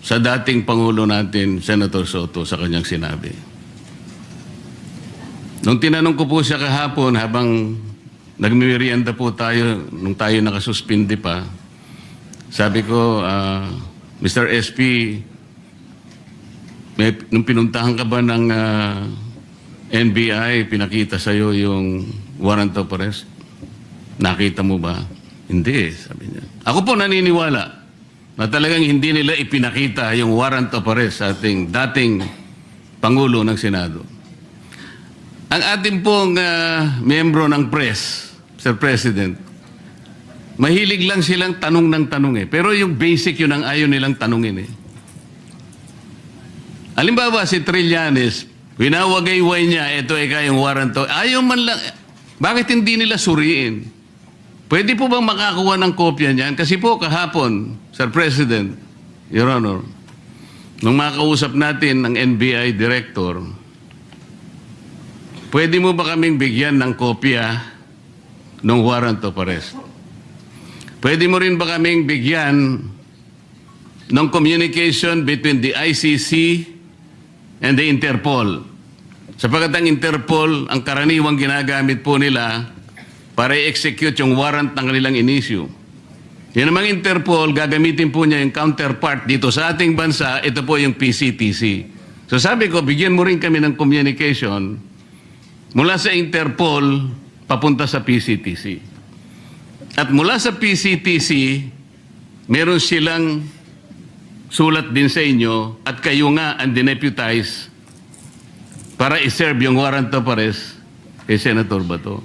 sa dating Pangulo natin, Senator Soto, sa kanyang sinabi. Nung tinanong ko po siya kahapon, habang nagmimerienda po tayo, nung tayo nakasuspindi pa, sabi ko, Mr. SP, nung pinuntahan ka ba ng NBI, pinakita sa'yo yung warrant of arrest? Nakita mo ba? Hindi, sabi niya. Ako po naniniwala na talagang hindi nila ipinakita yung warrant of arrest sa ating dating Pangulo ng Senado. Ang ating pong miyembro ng press, Sir President, mahilig lang silang tanong ng tanong eh. Pero yung basic yun ang ayaw nilang tanungin eh. Halimbawa si Trillanes, winawagayway niya, ito yung warrant of, ayaw man lang, bakit hindi nila suriin? Pwede po bang makakuha ng kopya niyan? Kasi po kahapon, Sir President, Your Honor, nung makausap natin ng NBI Director, pwede mo ba kaming bigyan ng kopya ng warrant of arrest? Pwede mo rin ba kaming bigyan ng communication between the ICC and the Interpol? Sapagkat ang Interpol, ang karaniwang ginagamit po nila para i-execute yung warrant ng kanilang inisyu. Yan namang Interpol, gagamitin po niya yung counterpart dito sa ating bansa, ito po yung PCTC. So sabi ko, bigyan mo rin kami ng communication mula sa Interpol papunta sa PCTC. At mula sa PCTC, meron silang sulat din sa inyo at kayo nga ang dineputize para i-serve yung warrant of arrest kay Senator Bato.